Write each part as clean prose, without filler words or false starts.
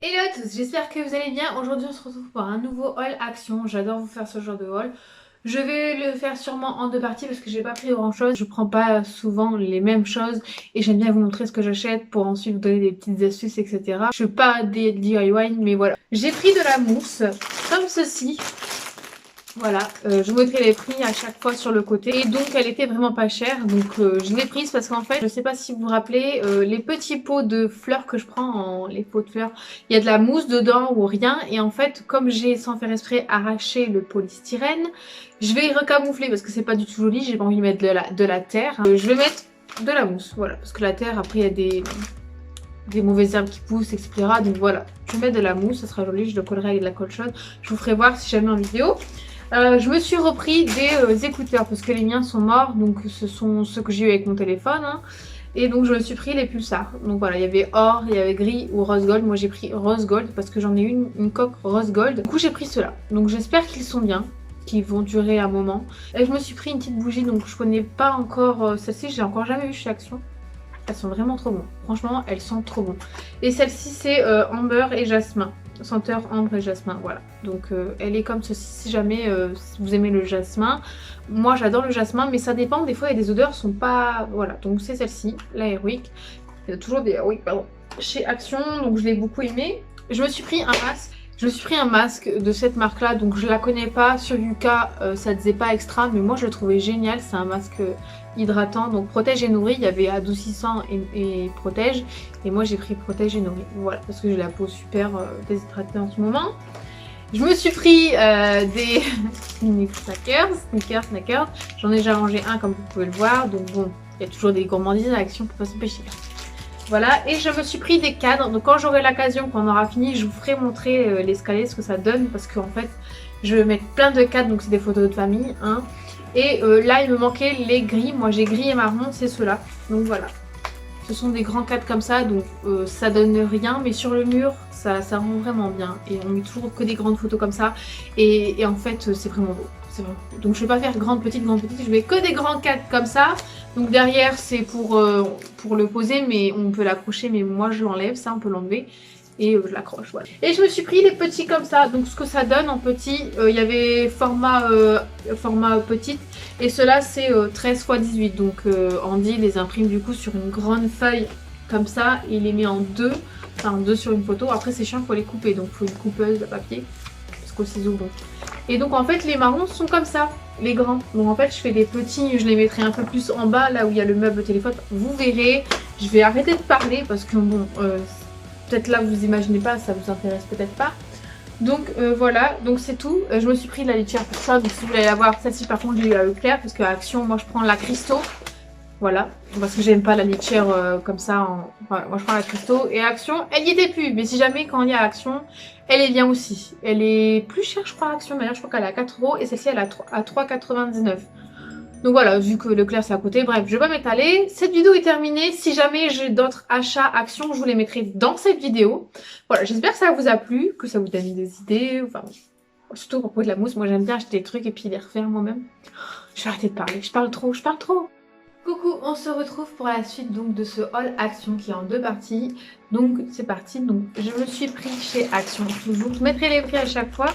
Hello à tous, j'espère que vous allez bien. Aujourd'hui on se retrouve pour un nouveau haul action. J'adore vous faire ce genre de haul. Je vais le faire sûrement en deux parties parce que j'ai pas pris grand chose. Je prends pas souvent les mêmes choses et j'aime bien vous montrer ce que j'achète pour ensuite vous donner des petites astuces, etc. Je suis pas des DIY mais voilà. J'ai pris de la mousse comme ceci. Voilà, je vous mettrai les prix à chaque fois sur le côté. Et donc elle était vraiment pas chère, donc je l'ai prise parce qu'en fait, je sais pas si vous vous rappelez, les petits pots de fleurs que je prends, les pots de fleurs, il y a de la mousse dedans ou rien. Et en fait, comme j'ai sans faire exprès arraché le polystyrène, je vais recamoufler parce que c'est pas du tout joli, j'ai pas envie de mettre de la terre. Je vais mettre de la mousse, voilà, parce que la terre après il y a des mauvaises herbes qui poussent, etc. Donc voilà, je vais mettre de la mousse, ça sera joli, je le collerai avec de la colle chaude. Je vous ferai voir si jamais en vidéo. Je me suis repris des écouteurs parce que les miens sont morts, donc ce sont ceux que j'ai eu avec mon téléphone, hein. Et donc je me suis pris les pulsars. Donc voilà, il y avait or, il y avait gris ou rose gold. Moi j'ai pris rose gold parce que j'en ai une coque rose gold. Du coup j'ai pris ceux-là. Donc j'espère qu'ils sont bien, qu'ils vont durer un moment. Et je me suis pris une petite bougie, donc je connais pas encore celle-ci, je l'ai encore jamais vue chez Action. Elles sont vraiment trop bonnes. Franchement, elles sont trop bonnes. Et celle-ci, c'est amber et jasmin. Senteur ambre et jasmin, voilà. Donc elle est comme ceci si jamais si vous aimez le jasmin. Moi j'adore le jasmin, mais ça dépend. Des fois il y a des odeurs qui sont pas... Voilà, donc c'est celle-ci, la Airwick. Il y a toujours des Airwick, pardon, chez Action, donc je l'ai beaucoup aimé. Je me suis pris un masque. Je me suis pris un masque de cette marque là, donc je la connais pas. Sur Yuka, ça disait pas extra, mais moi je le trouvais génial. C'est un masque hydratant, donc protège et nourrit. Il y avait adoucissant et protège. Et moi j'ai pris protège et nourrit. Voilà, parce que j'ai la peau super déshydratée en ce moment. Je me suis pris des sneakers. J'en ai déjà rangé un comme vous pouvez le voir. Donc bon, il y a toujours des gourmandises à Action pour pas s'empêcher. Voilà, et je me suis pris des cadres. Donc quand j'aurai l'occasion, quand on aura fini, je vous ferai montrer l'escalier, ce que ça donne. Parce qu'en fait, je vais mettre plein de cadres, donc c'est des photos de famille, hein. Et là, il me manquait les gris. Moi, j'ai gris et marron, c'est ceux-là. Donc voilà. Ce sont des grands cadres comme ça, donc ça donne rien. Mais sur le mur, ça rend vraiment bien. Et on met toujours que des grandes photos comme ça. Et en fait, c'est vraiment beau. Donc je vais pas faire grande, petite, je vais que des grands cadres comme ça. Donc derrière c'est pour le poser, mais on peut l'accrocher, mais moi je l'enlève, ça on peut l'enlever. Et je l'accroche, voilà. Et je me suis pris les petits comme ça, donc ce que ça donne en petit, il y avait format petite, et cela c'est 13 x 18, donc Andy les imprime du coup sur une grande feuille comme ça, et il les met en deux, enfin en deux sur une photo. Après c'est chiant, il faut les couper, donc il faut une coupeuse de papier, parce qu'au ciseau bon. Et donc en fait les marrons sont comme ça, les grands. Donc en fait je fais des petits, je les mettrai un peu plus en bas, là où il y a le meuble téléphone. Vous verrez, je vais arrêter de parler parce que bon, peut-être là vous imaginez pas, ça vous intéresse peut-être pas. Donc voilà, donc c'est tout. Je me suis pris la litière pour ça, donc si vous voulez la voir, celle-ci par contre je l'ai eu à Leclerc parce qu'à Action moi je prends la Cristaux. Voilà, parce que j'aime pas la litière comme ça. Voilà, moi je prends la Cristaux et Action, elle y était plus. Mais si jamais quand il y a Action, elle est bien aussi. Elle est plus chère je crois Action, d'ailleurs je crois qu'elle est à 4 € et celle-ci elle est à 3,99 €. Donc voilà, vu que Leclerc c'est à côté, bref, je vais pas m'étaler. Cette vidéo est terminée. Si jamais j'ai d'autres achats Action, je vous les mettrai dans cette vidéo. Voilà, j'espère que ça vous a plu, que ça vous donne des idées. Enfin, surtout à propos de la mousse, moi j'aime bien acheter des trucs et puis les refaire moi-même. Je vais arrêter de parler, je parle trop. Coucou, on se retrouve pour la suite donc de ce haul Action qui est en deux parties. Donc c'est parti, donc je me suis pris chez Action toujours. Je mettrai les prix à chaque fois.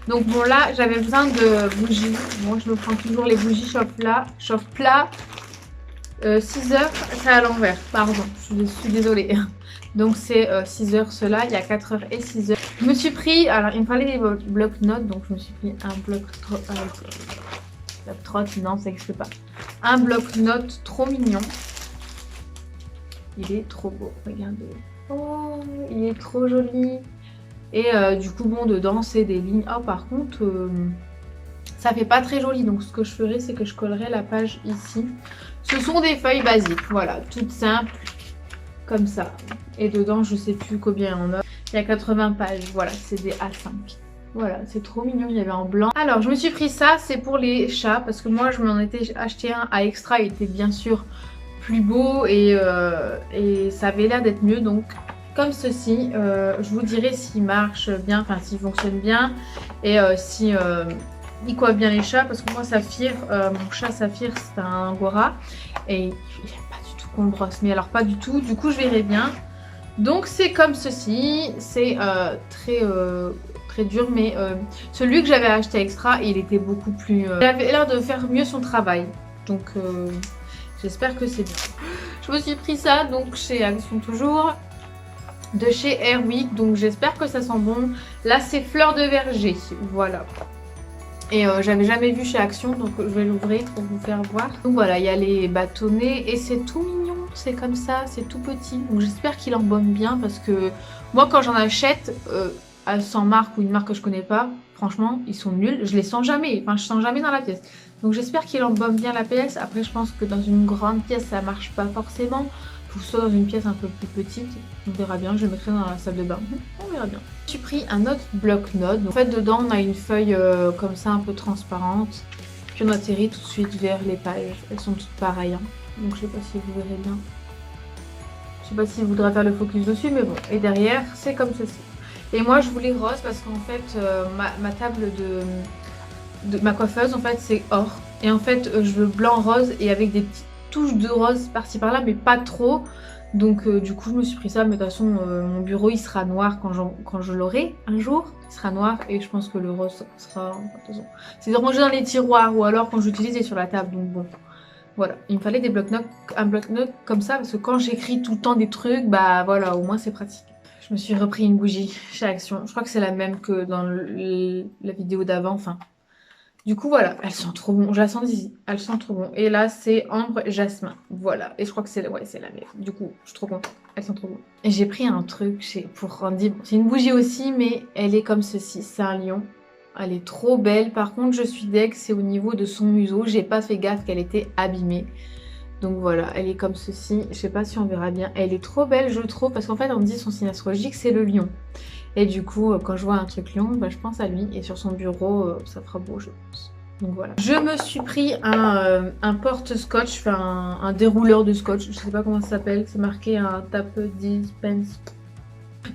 Donc bon là j'avais besoin de bougies. Bon je me prends toujours les bougies chauffe plat. 6 heures, c'est à l'envers, pardon, je suis désolée. Donc c'est 6 heures cela, il y a 4 heures et 6 heures. Je me suis pris, alors il me fallait des blocs-notes, donc je me suis pris un bloc-trot, non ça n'existe pas. Un bloc-notes trop mignon. Il est trop beau, regardez. Oh, il est trop joli. Et du coup bon dedans c'est des lignes. Oh par contre ça fait pas très joli, donc ce que je ferai c'est que je collerai la page ici. Ce sont des feuilles basiques, voilà, toutes simples comme ça. Et dedans je sais plus combien il y en a. Il y a 80 pages, voilà, c'est des A5. Voilà, c'est trop mignon, il y avait en blanc. Alors je me suis pris ça, c'est pour les chats, parce que moi je m'en étais acheté un à Extra, il était bien sûr plus beau et ça avait l'air d'être mieux, donc comme ceci. Je vous dirai s'il marche bien, enfin s'il fonctionne bien et si il coiffe bien les chats, parce que moi Saphir, mon chat Saphir c'est un Angora et il n'aime pas du tout qu'on le brosse, mais alors pas du tout, du coup je verrai bien. Donc c'est comme ceci, c'est très dur, mais celui que j'avais acheté extra, il était beaucoup plus... il avait l'air de faire mieux son travail, donc j'espère que c'est bien. Je me suis pris ça, donc chez Action toujours, de chez Airwick, donc j'espère que ça sent bon. Là c'est fleur de verger, voilà. Et j'avais jamais vu chez Action, donc je vais l'ouvrir pour vous faire voir. Donc voilà, il y a les bâtonnets et c'est tout mignon, c'est comme ça, c'est tout petit. Donc j'espère qu'il embaume bien parce que moi quand j'en achète sans marque ou une marque que je connais pas, franchement ils sont nuls, je les sens jamais, enfin je sens jamais dans la pièce. Donc j'espère qu'il embaume bien la pièce. Après je pense que dans une grande pièce ça marche pas forcément. Faut que ce soit dans une pièce un peu plus petite, on verra bien, je le mettrai dans la salle de bain, on verra bien. J'ai pris un autre bloc-notes, en fait dedans on a une feuille comme ça un peu transparente, puis on atterrit tout de suite vers les pages, elles sont toutes pareilles, hein. Donc je sais pas si vous verrez bien, je sais pas s'il voudra faire le focus dessus, mais bon, et derrière c'est comme ceci. Et moi je voulais rose parce qu'en fait ma table de ma coiffeuse en fait c'est or, et en fait je veux blanc rose et avec des petites touche de rose par-ci par-là, mais pas trop. Donc du coup je me suis pris ça, mais de toute façon mon bureau il sera noir quand je l'aurai un jour, il sera noir, et je pense que le rose sera, de toute façon, c'est de ranger dans les tiroirs ou alors quand j'utilise et sur la table. Donc bon, voilà, il me fallait des bloc-notes, un bloc-notes comme ça parce que quand j'écris tout le temps des trucs, bah voilà, au moins c'est pratique. Je me suis repris une bougie chez Action, je crois que c'est la même que dans la vidéo d'avant, enfin. Du coup voilà, elles sont trop bon, je la sens d'ici, elles sont trop bon. Et là c'est ambre jasmin, voilà. Et je crois que c'est ouais, c'est la même. Du coup je suis trop contente, elles sont trop bonnes. Et j'ai pris un truc pour Randy, bon, c'est une bougie aussi mais elle est comme ceci, c'est un lion. Elle est trop belle, par contre je suis deg, c'est au niveau de son museau, j'ai pas fait gaffe qu'elle était abîmée. Donc voilà, elle est comme ceci, je sais pas si on verra bien. Elle est trop belle je trouve, parce qu'en fait on dit son signe astrologique c'est le lion. Et du coup, quand je vois un truc lion, bah, je pense à lui. Et sur son bureau, ça fera beau, je pense. Donc voilà. Je me suis pris un porte-scotch, enfin un dérouleur de scotch. Je sais pas comment ça s'appelle. C'est marqué un tape dispense.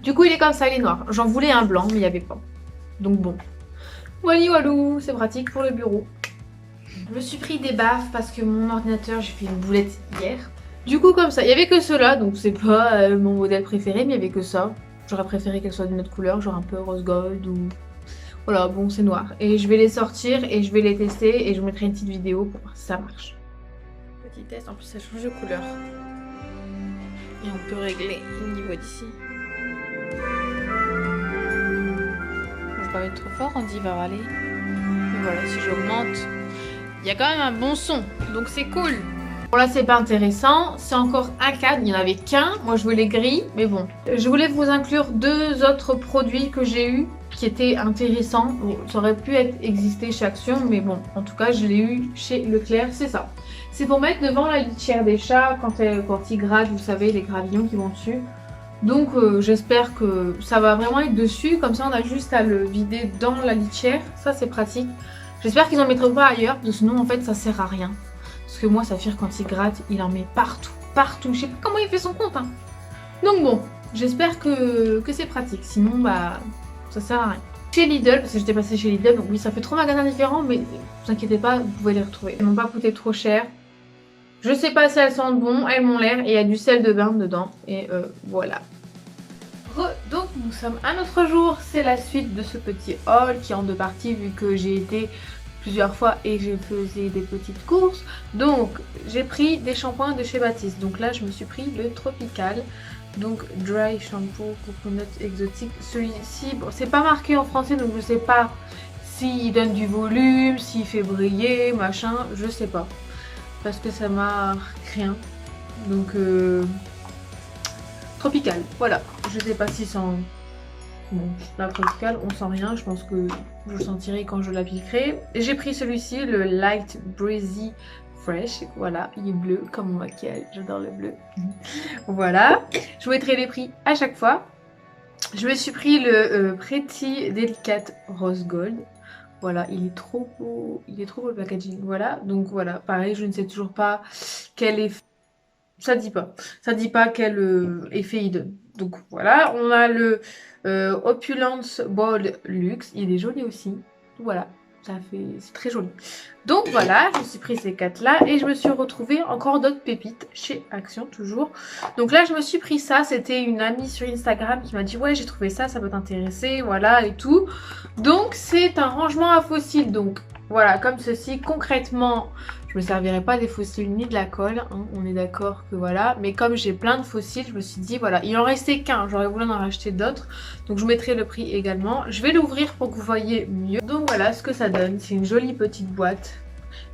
Du coup, il est comme ça, il est noir. J'en voulais un blanc, mais il n'y avait pas. Donc bon. Wally walou, c'est pratique pour le bureau. Je me suis pris des baffes parce que mon ordinateur, j'ai fait une boulette hier. Du coup, comme ça, il n'y avait que cela. Donc c'est pas mon modèle préféré, mais il n'y avait que ça. J'aurais préféré qu'elle soit d'une autre couleur, genre un peu rose gold ou... Voilà, bon c'est noir. Et je vais les sortir et je vais les tester et je vous mettrai une petite vidéo pour voir si ça marche. Petit test, en plus ça change de couleur. Et on peut régler le niveau d'ici. Je vais pas mettre trop fort, on dit va râler. Et voilà, si j'augmente, il y a quand même un bon son, donc c'est cool. Bon là c'est pas intéressant, c'est encore un cadre, il n'y en avait qu'un, moi je voulais gris, mais bon. Je voulais vous inclure deux autres produits que j'ai eu qui étaient intéressants. Bon, ça aurait pu exister chez Action, mais bon, en tout cas je l'ai eu chez Leclerc, c'est ça. C'est pour mettre devant la litière des chats quand ils grattent, vous savez, les gravillons qui vont dessus. Donc j'espère que ça va vraiment être dessus, comme ça on a juste à le vider dans la litière, ça c'est pratique. J'espère qu'ils en mettront pas ailleurs, parce que sinon en fait ça sert à rien. Parce que moi, Saphir, quand il gratte, il en met partout, partout. Je sais pas comment il fait son compte, hein. Donc bon, j'espère que c'est pratique. Sinon, bah, ça sert à rien. Chez Lidl, parce que j'étais passée chez Lidl, donc oui, ça fait 3 magasins différents, mais ne vous inquiétez pas, vous pouvez les retrouver. Elles m'ont pas coûté trop cher. Je sais pas si elles sentent bon, elles m'ont l'air, et il y a du sel de bain dedans. Et voilà. Donc nous sommes un autre jour, c'est la suite de ce petit haul qui est en deux parties vu que j'ai été plusieurs fois et je faisais des petites courses. Donc j'ai pris des shampoings de chez Baptiste. Donc là je me suis pris le Tropical, donc Dry Shampoo Coconut Exotique. Celui-ci, bon, c'est pas marqué en français donc je sais pas s'il donne du volume, s'il fait briller, machin, je sais pas. Parce que ça marque rien. Donc Tropical, voilà. Je sais pas si sans... Bon, la Tropical, on sent rien. Je pense que vous le sentirez quand je l'appliquerai. J'ai pris celui-ci, le Light Breezy Fresh. Voilà, il est bleu comme mon maquillage. J'adore le bleu. Voilà. Je vous mettrai les prix à chaque fois. Je me suis pris le Pretty Delicate Rose Gold. Voilà, il est trop beau. Il est trop beau le packaging. Voilà, donc voilà. Pareil, je ne sais toujours pas quel effet... Ça dit pas. Ça dit pas quel effet il donne. Donc voilà, on a le Opulence Bold Luxe. Il est joli aussi. Voilà. c'est très joli. Donc voilà, je me suis pris ces 4 là et je me suis retrouvée encore d'autres pépites chez Action toujours. Donc là je me suis pris ça, c'était une amie sur Instagram qui m'a dit ouais j'ai trouvé ça, ça peut t'intéresser, voilà et tout. Donc c'est un rangement à fossiles, donc voilà comme ceci. Concrètement je me servirai pas des fossiles ni de la colle, hein, on est d'accord que voilà. Mais comme j'ai plein de fossiles, je me suis dit voilà, il en restait qu'un, j'aurais voulu en racheter d'autres. Donc je vous mettrai le prix également. Je vais l'ouvrir pour que vous voyez mieux. Donc voilà ce que ça donne, c'est une jolie petite boîte.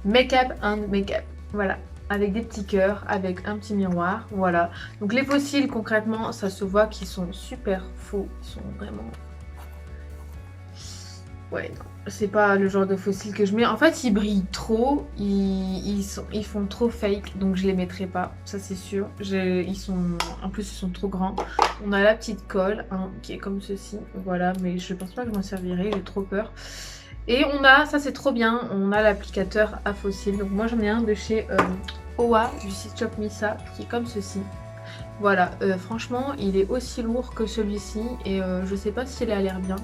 Make-up and make-up, voilà. Avec des petits cœurs, avec un petit miroir, voilà. Donc les fossiles concrètement, ça se voit qu'ils sont super faux, ils sont vraiment... Ouais, non, c'est pas le genre de fossiles que je mets. En fait, ils brillent trop, ils font trop fake, donc je les mettrai pas, ça c'est sûr. En plus, ils sont trop grands. On a la petite colle, hein, qui est comme ceci, voilà, mais je pense pas que je m'en servirai, j'ai trop peur. Et on a, ça c'est trop bien, on a l'applicateur à fossiles. Donc moi j'en ai un de chez OA, du site Shop Missa, qui est comme ceci. Voilà, franchement, il est aussi lourd que celui-ci et je sais pas s'il a l'air bien.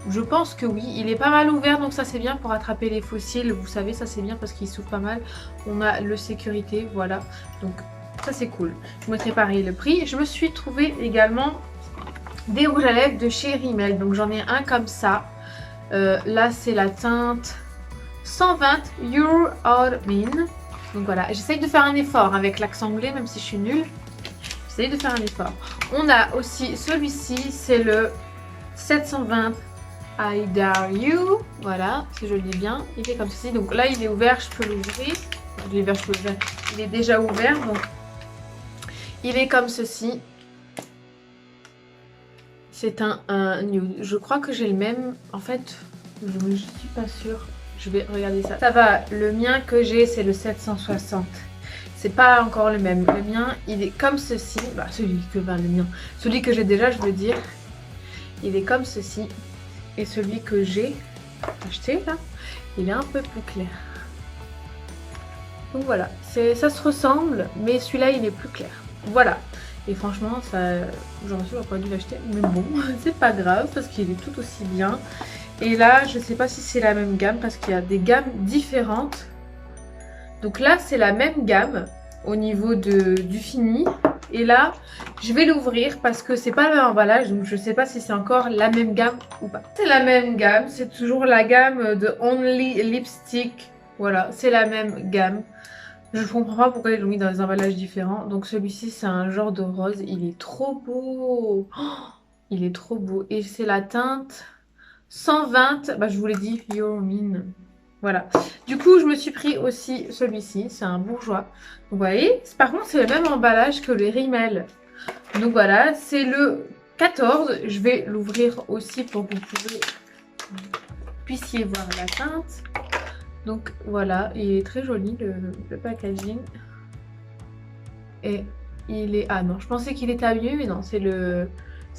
Je pense que oui, il est pas mal ouvert donc ça c'est bien pour attraper les fossiles, vous savez ça c'est bien parce qu'il s'ouvre pas mal. On a le sécurité, voilà, donc ça c'est cool. Je vous mettrai pareil le prix. Je me suis trouvé également des rouges à lèvres de chez Rimmel, donc j'en ai un comme ça. Là c'est la teinte 120 Your All Mean. Donc voilà, j'essaye de faire un effort avec l'accent anglais même si je suis nulle. J'essaye de faire un effort. On a aussi celui-ci, c'est le 720 I Dare You, voilà, si je le dis bien, il est comme ceci. Donc là il est ouvert, je peux l'ouvrir. Il est déjà ouvert, donc il est comme ceci. C'est un nude. Je crois que j'ai le même, en fait, je ne suis pas sûre. Je vais regarder ça. Ça va, le mien que j'ai c'est le 760. C'est pas encore le même. Le mien il est comme ceci. Bah celui que j'ai déjà je veux dire. Il est comme ceci. Et celui que j'ai acheté là, il est un peu plus clair. Donc voilà, ça se ressemble, mais celui-là il est plus clair. Voilà. Et franchement, ça, j'aurais sûr, j'aurais pas dû l'acheter. Mais bon, c'est pas grave parce qu'il est tout aussi bien. Et là, je sais pas si c'est la même gamme parce qu'il y a des gammes différentes. Donc là, c'est la même gamme au niveau du fini. Et là, je vais l'ouvrir parce que c'est pas le même emballage. Donc je sais pas si c'est encore la même gamme ou pas. C'est la même gamme. C'est toujours la gamme de Only Lipstick. Voilà, c'est la même gamme. Je ne comprends pas pourquoi ils l'ont mis dans des emballages différents. Donc celui-ci, c'est un genre de rose. Il est trop beau. Oh, il est trop beau. Et c'est la teinte 120. Bah, je vous l'ai dit, Your Mean. Voilà. Du coup, je me suis pris aussi celui-ci. C'est un bourgeois. Vous voyez, par contre, c'est le même emballage que les Rimmel. Donc voilà, c'est le 14. Je vais l'ouvrir aussi pour que vous puissiez voir la teinte. Donc voilà, il est très joli le packaging. Et il est... Ah non, je pensais qu'il était habillé, mais non, c'est le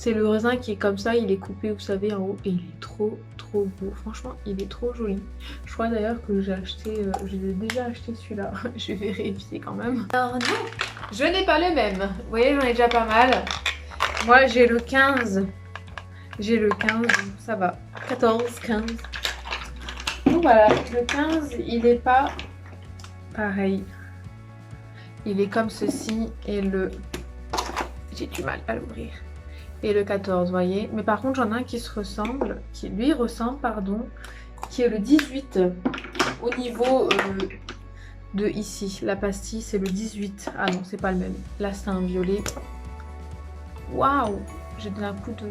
raisin qui est comme ça, il est coupé, vous savez, en haut. Et il est trop beau, franchement, il est trop joli. Je crois d'ailleurs que j'ai acheté, je l'ai déjà acheté celui-là. Je vais vérifier quand même. Alors non, je n'ai pas le même. Vous voyez, j'en ai déjà pas mal. Moi, j'ai le 15. J'ai le 15, ça va. 14, 15. Donc voilà, le 15, il n'est pas pareil. Il est comme ceci et le... J'ai du mal à l'ouvrir. Et le 14, vous voyez. Mais par contre, j'en ai un qui se ressemble, qui lui ressemble, pardon, qui est le 18 au niveau de ici. La pastille, c'est le 18. Ah non, c'est pas le même. Là, c'est un violet. Waouh! J'ai donné un coup de...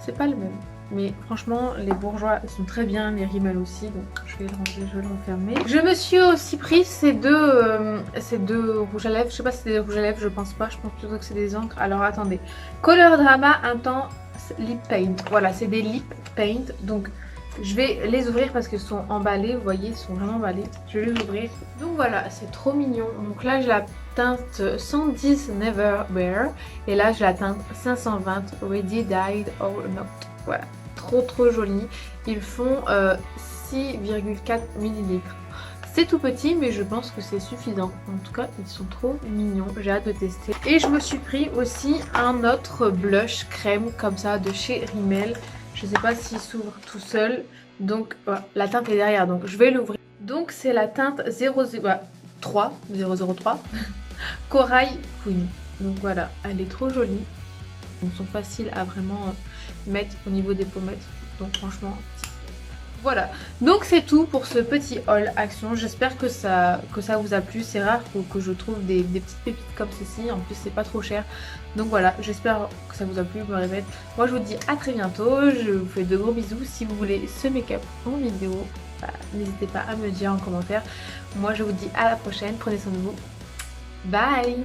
C'est pas le même. Mais franchement, les bourgeois sont très bien, les Rimmel aussi, donc je vais le ranger, je vais le renfermer. Je me suis aussi pris ces deux rouges à lèvres. Je sais pas si c'est des rouges à lèvres, je pense pas. Je pense plutôt que c'est des encres. Alors attendez. Color Drama Intense Lip Paint. Voilà, c'est des lip paint. Donc je vais les ouvrir parce qu'ils sont emballés. Vous voyez, ils sont vraiment emballés. Je vais les ouvrir. Donc voilà, c'est trop mignon. Donc là, j'ai la teinte 110 Never Wear. Et là, j'ai la teinte 520 Ready Dyed or Not. Voilà. Trop joli. Ils font 6,4 ml. C'est tout petit mais je pense que c'est suffisant. En tout cas ils sont trop mignons. J'ai hâte de tester. Et je me suis pris aussi un autre blush crème comme ça de chez Rimmel. Je sais pas s'il s'ouvre tout seul. Donc voilà, la teinte est derrière, donc je vais l'ouvrir. Donc c'est la teinte 003 Corail Queen. Donc voilà, elle est trop jolie. Ils sont faciles à vraiment mettre au niveau des pommettes. Donc franchement, voilà. Donc c'est tout pour ce petit haul Action. J'espère que ça vous a plu. C'est rare que je trouve des petites pépites comme ceci. En plus c'est pas trop cher. Donc voilà, j'espère que ça vous a plu. Je me répète. Moi je vous dis à très bientôt. Je vous fais de gros bisous. Si vous voulez ce make-up en vidéo, bah, n'hésitez pas à me le dire en commentaire. Moi je vous dis à la prochaine. Prenez soin de vous. Bye.